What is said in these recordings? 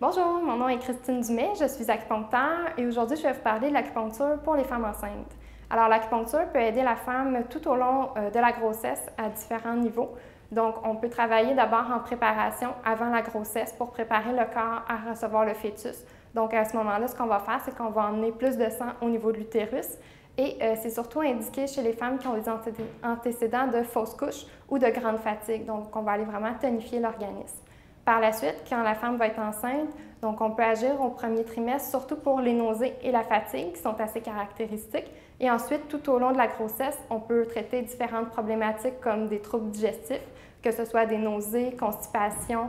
Bonjour, mon nom est Christine Dumais, je suis acupuncteur et aujourd'hui je vais vous parler de l'acupuncture pour les femmes enceintes. Alors l'acupuncture peut aider la femme tout au long de la grossesse à différents niveaux. Donc on peut travailler d'abord en préparation avant la grossesse pour préparer le corps à recevoir le fœtus. Donc à ce moment-là, ce qu'on va faire, c'est qu'on va emmener plus de sang au niveau de l'utérus et c'est surtout indiqué chez les femmes qui ont des antécédents de fausse couche ou de grande fatigue. Donc on va aller vraiment tonifier l'organisme. Par la suite, quand la femme va être enceinte, donc on peut agir au premier trimestre, surtout pour les nausées et la fatigue, qui sont assez caractéristiques. Et ensuite, tout au long de la grossesse, on peut traiter différentes problématiques comme des troubles digestifs, que ce soit des nausées, constipation,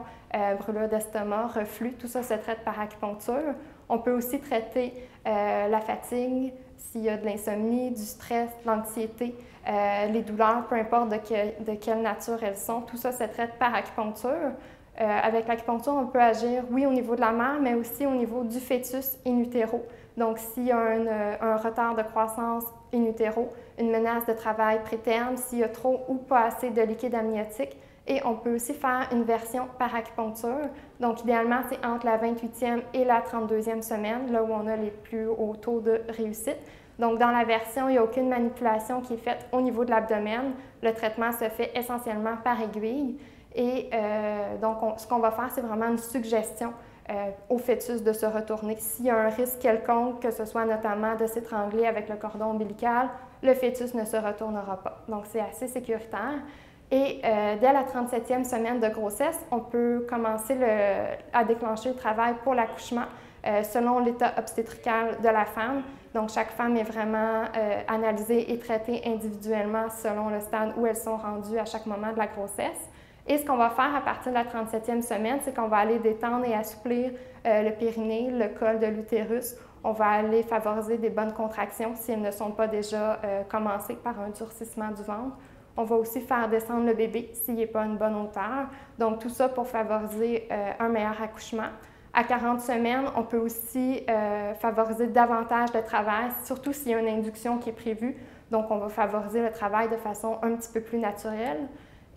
brûlure d'estomac, reflux, tout ça se traite par acupuncture. On peut aussi traiter la fatigue, s'il y a de l'insomnie, du stress, de l'anxiété, les douleurs, peu importe de quelle nature elles sont, tout ça se traite par acupuncture. Avec l'acupuncture, on peut agir, oui, au niveau de la mère, mais aussi au niveau du fœtus in utero. Donc, s'il y a un retard de croissance in utero, une menace de travail préterme, s'il y a trop ou pas assez de liquide amniotique, et on peut aussi faire une version par acupuncture. Donc, idéalement, c'est entre la 28e et la 32e semaine, là où on a les plus hauts taux de réussite. Donc, dans la version, il n'y a aucune manipulation qui est faite au niveau de l'abdomen. Le traitement se fait essentiellement par aiguille. Et donc, ce qu'on va faire, c'est vraiment une suggestion au fœtus de se retourner. S'il y a un risque quelconque, que ce soit notamment de s'étrangler avec le cordon ombilical, le fœtus ne se retournera pas. Donc, c'est assez sécuritaire. Et dès la 37e semaine de grossesse, on peut commencer à déclencher le travail pour l'accouchement selon l'état obstétrical de la femme. Donc, chaque femme est vraiment analysée et traitée individuellement selon le stade où elles sont rendues à chaque moment de la grossesse. Et ce qu'on va faire à partir de la 37e semaine, c'est qu'on va aller détendre et assouplir le périnée, le col de l'utérus. On va aller favoriser des bonnes contractions si elles ne sont pas déjà commencées par un durcissement du ventre. On va aussi faire descendre le bébé s'il n'est pas à une bonne hauteur. Donc, tout ça pour favoriser un meilleur accouchement. À 40 semaines, on peut aussi favoriser davantage de travail, surtout s'il y a une induction qui est prévue. Donc, on va favoriser le travail de façon un petit peu plus naturelle.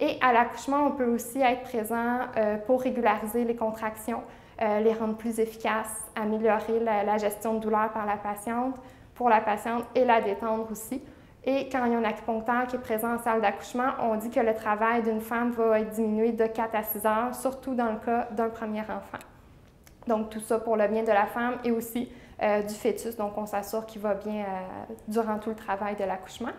Et à l'accouchement, on peut aussi être présent pour régulariser les contractions, les rendre plus efficaces, améliorer la gestion de douleur par la patiente, pour la patiente et la détendre aussi. Et quand il y a un acupuncteur qui est présent en salle d'accouchement, on dit que le travail d'une femme va être diminué de 4 à 6 heures, surtout dans le cas d'un premier enfant. Donc, tout ça pour le bien de la femme et aussi du fœtus. Donc, on s'assure qu'il va bien durant tout le travail de l'accouchement.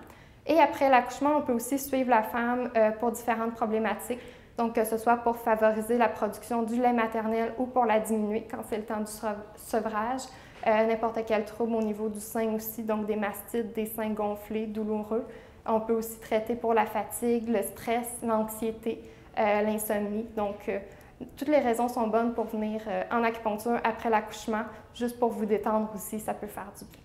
Et après l'accouchement, on peut aussi suivre la femme pour différentes problématiques. Donc, que ce soit pour favoriser la production du lait maternel ou pour la diminuer quand c'est le temps du sevrage. N'importe quel trouble au niveau du sein aussi, donc des mastites, des seins gonflés, douloureux. On peut aussi traiter pour la fatigue, le stress, l'anxiété, l'insomnie. Donc, toutes les raisons sont bonnes pour venir en acupuncture après l'accouchement, juste pour vous détendre aussi, ça peut faire du bien.